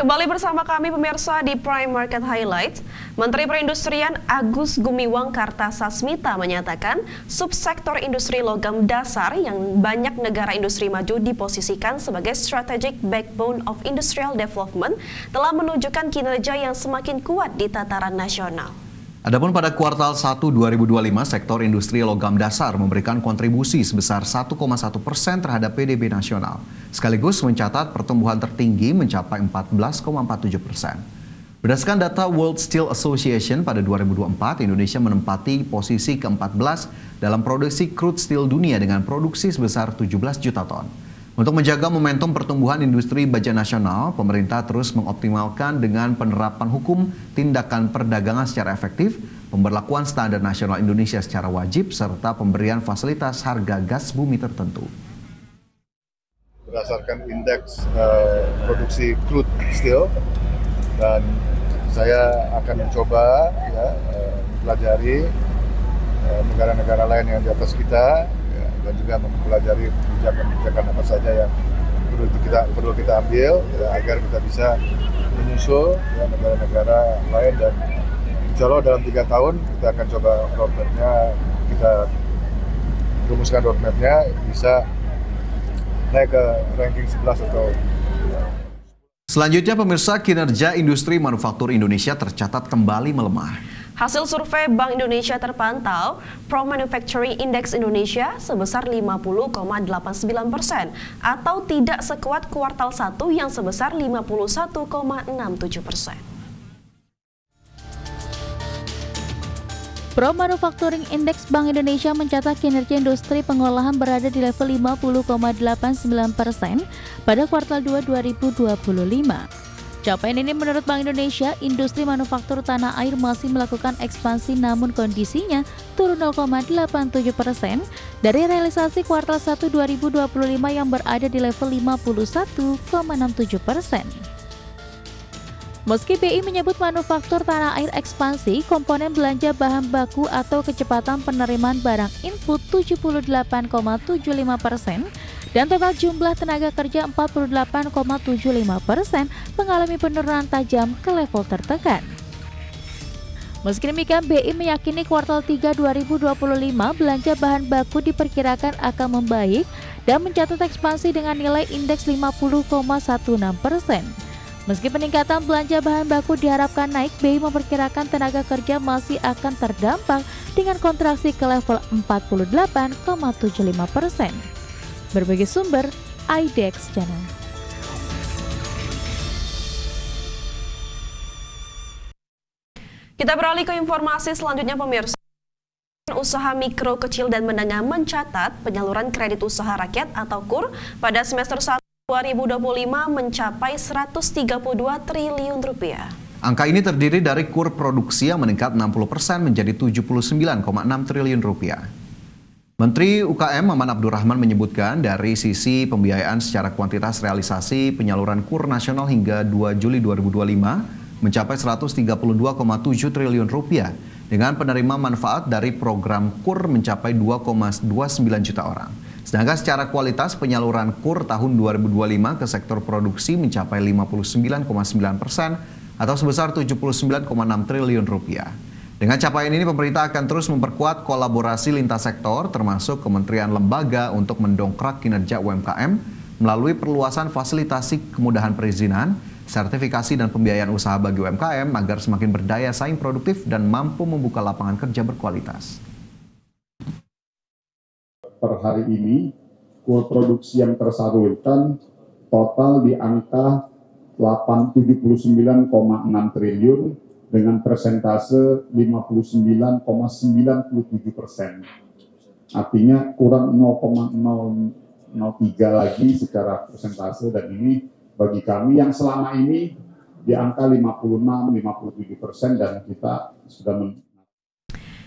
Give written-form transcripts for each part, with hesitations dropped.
Kembali bersama kami pemirsa di Prime Market Highlights. Menteri Perindustrian Agus Gumiwang Kartasasmita menyatakan subsektor industri logam dasar yang banyak negara industri maju diposisikan sebagai strategic backbone of industrial development telah menunjukkan kinerja yang semakin kuat di tataran nasional. Adapun pada kuartal 1 2025, sektor industri logam dasar memberikan kontribusi sebesar 1,1% terhadap PDB nasional, sekaligus mencatat pertumbuhan tertinggi mencapai 14,47%. Berdasarkan data World Steel Association pada 2024, Indonesia menempati posisi ke-14 dalam produksi crude steel dunia dengan produksi sebesar 17 juta ton. Untuk menjaga momentum pertumbuhan industri baja nasional, pemerintah terus mengoptimalkan dengan penerapan hukum tindakan perdagangan secara efektif, pemberlakuan standar nasional Indonesia secara wajib, serta pemberian fasilitas harga gas bumi tertentu. Berdasarkan indeks produksi crude steel, dan saya akan mencoba mempelajari negara-negara lain yang di atas kita, dan juga mempelajari kebijakan-kebijakan apa saja yang perlu kita ambil agar kita bisa menyusul negara-negara lain, dan insya Allah dalam 3 tahun kita akan coba roadmap-nya, kita rumuskan roadmap-nya bisa naik ke ranking 11 atau. Selanjutnya pemirsa, kinerja industri manufaktur Indonesia tercatat kembali melemah. Hasil survei Bank Indonesia terpantau, Pro Manufacturing Index Indonesia sebesar 50,89% atau tidak sekuat kuartal 1 yang sebesar 51,67%. Pro Manufacturing Index Bank Indonesia mencatat kinerja industri pengolahan berada di level 50,89% pada kuartal 2 2025. Capaian ini menurut Bank Indonesia, industri manufaktur tanah air masih melakukan ekspansi namun kondisinya turun 0,87% dari realisasi kuartal 1 2025 yang berada di level 51,67%. Meski BI menyebut manufaktur tanah air ekspansi, komponen belanja bahan baku atau kecepatan penerimaan barang input 78,75% dan total jumlah tenaga kerja 48,75% mengalami penurunan tajam ke level tertekan. Meski demikian, BI meyakini kuartal 3 2025 belanja bahan baku diperkirakan akan membaik dan mencatat ekspansi dengan nilai indeks 50,16%. Meski peningkatan belanja bahan baku diharapkan naik, BI memperkirakan tenaga kerja masih akan terdampak dengan kontraksi ke level 48,75%. Berbagai sumber, IDX Channel. Kita beralih ke informasi selanjutnya pemirsa. Usaha mikro, kecil, dan menengah mencatat penyaluran kredit usaha rakyat atau KUR pada semester 1 2025 mencapai 132 triliun rupiah. Angka ini terdiri dari KUR produksi yang meningkat 60% menjadi 79,6 triliun rupiah. Menteri UKM Maman Abdurrahman menyebutkan dari sisi pembiayaan secara kuantitas realisasi penyaluran KUR nasional hingga 2 Juli 2025 mencapai 132,7 triliun rupiah dengan penerima manfaat dari program KUR mencapai 2,29 juta orang. Sedangkan secara kualitas penyaluran KUR tahun 2025 ke sektor produksi mencapai 59,9% atau sebesar 79,6 triliun rupiah. Dengan capaian ini, pemerintah akan terus memperkuat kolaborasi lintas sektor termasuk kementerian lembaga untuk mendongkrak kinerja UMKM melalui perluasan fasilitasi kemudahan perizinan, sertifikasi dan pembiayaan usaha bagi UMKM agar semakin berdaya saing produktif dan mampu membuka lapangan kerja berkualitas. Per hari ini, KUR produksi yang tersalurkan total di angka 79,6 triliun dengan persentase 59,97%. Artinya kurang 0,003 lagi secara persentase, dan ini bagi kami yang selama ini di angka 56-57% dan kita sudah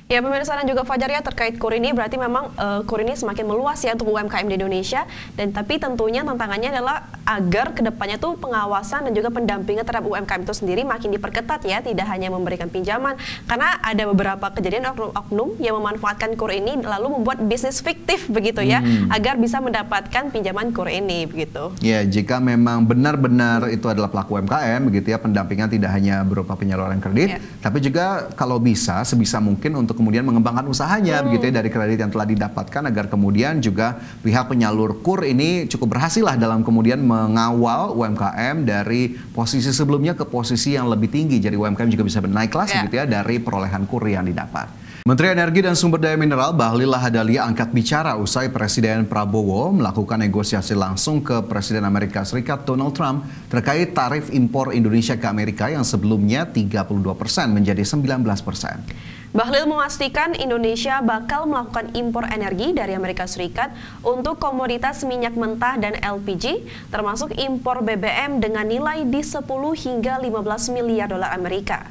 Ya pemirsa dan juga Fajar ya, terkait KUR ini berarti memang KUR ini semakin meluas ya untuk UMKM di Indonesia, dan tapi tentunya tantangannya adalah agar kedepannya tuh pengawasan dan juga pendampingan terhadap UMKM itu sendiri makin diperketat ya, tidak hanya memberikan pinjaman, karena ada beberapa kejadian oknum yang memanfaatkan KUR ini lalu membuat bisnis fiktif begitu ya, agar bisa mendapatkan pinjaman KUR ini begitu. Ya, jika memang benar-benar itu adalah pelaku UMKM begitu ya, pendampingan tidak hanya berupa penyaluran kredit, tapi juga kalau bisa sebisa mungkin untuk kemudian mengembangkan usahanya begitu ya dari kredit yang telah didapatkan, agar kemudian juga pihak penyalur KUR ini cukup berhasil lah dalam kemudian mengawal UMKM dari posisi sebelumnya ke posisi yang lebih tinggi. Jadi UMKM juga bisa naik kelas begitu ya dari perolehan KUR yang didapat. Menteri Energi dan Sumber Daya Mineral Bahlil Lahadalia angkat bicara usai Presiden Prabowo melakukan negosiasi langsung ke Presiden Amerika Serikat Donald Trump terkait tarif impor Indonesia ke Amerika yang sebelumnya 32% menjadi 19%. Bahlil memastikan Indonesia bakal melakukan impor energi dari Amerika Serikat untuk komoditas minyak mentah dan LPG, termasuk impor BBM dengan nilai di 10 hingga 15 miliar dolar Amerika.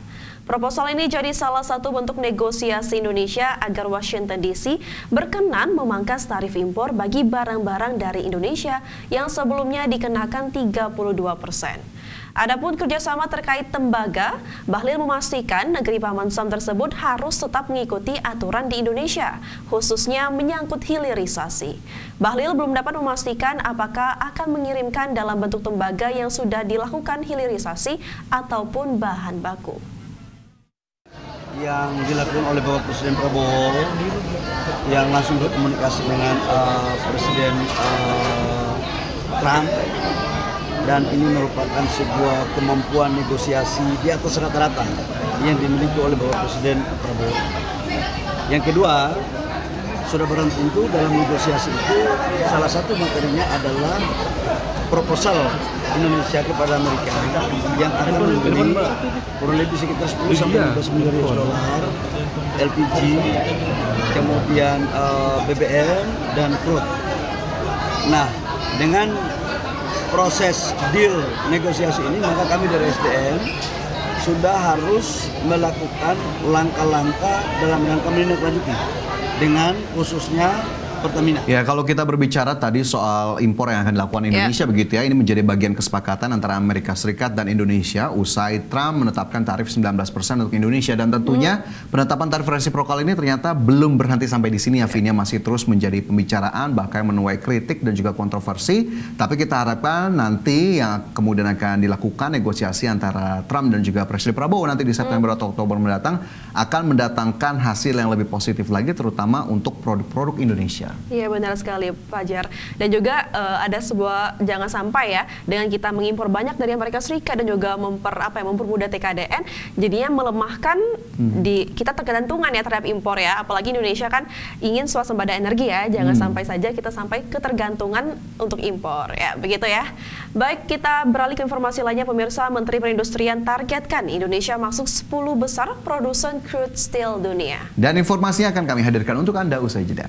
Proposal ini jadi salah satu bentuk negosiasi Indonesia agar Washington DC berkenan memangkas tarif impor bagi barang-barang dari Indonesia yang sebelumnya dikenakan 32%. Adapun kerjasama terkait tembaga, Bahlil memastikan negeri Paman Sam tersebut harus tetap mengikuti aturan di Indonesia, khususnya menyangkut hilirisasi. Bahlil belum dapat memastikan apakah akan mengirimkan dalam bentuk tembaga yang sudah dilakukan hilirisasi ataupun bahan baku. Yang dilakukan oleh Bapak Presiden Prabowo yang langsung berkomunikasi dengan Presiden Trump, dan ini merupakan sebuah kemampuan negosiasi di atas rata-rata yang dimiliki oleh Bapak Presiden Prabowo. Yang kedua, sudah barang tentu dalam negosiasi itu salah satu materinya adalah proposal Indonesia kepada Amerika yang akan membeli kurang lebih sekitar 10-15 miliar dolar LPG, kemudian BBM dan crude. Nah, dengan proses deal negosiasi ini, maka kami dari SDM sudah harus melakukan langkah-langkah dalam rangka menindaklanjuti dengan khususnya Pertamina. Ya, kalau kita berbicara tadi soal impor yang akan dilakukan Indonesia begitu ya, ini menjadi bagian kesepakatan antara Amerika Serikat dan Indonesia usai Trump menetapkan tarif 19% untuk Indonesia, dan tentunya penetapan tarif resiprokal ini ternyata belum berhenti sampai di sini ya, Vina, masih terus menjadi pembicaraan bahkan menuai kritik dan juga kontroversi. Tapi kita harapkan nanti yang kemudian akan dilakukan negosiasi antara Trump dan juga Presiden Prabowo nanti di September atau Oktober mendatang akan mendatangkan hasil yang lebih positif lagi, terutama untuk produk-produk Indonesia. Iya benar sekali Fajar. Dan juga ada sebuah, jangan sampai ya dengan kita mengimpor banyak dari Amerika Serikat dan juga mempermudah TKDN, jadinya melemahkan kita tergantungan ya terhadap impor ya. Apalagi Indonesia kan ingin swasembada energi ya, jangan sampai saja kita sampai ketergantungan untuk impor ya, begitu ya. Baik, kita beralih ke informasi lainnya pemirsa. Menteri Perindustrian targetkan Indonesia masuk 10 besar produsen crude steel dunia. Dan informasinya akan kami hadirkan untuk Anda usai jeda.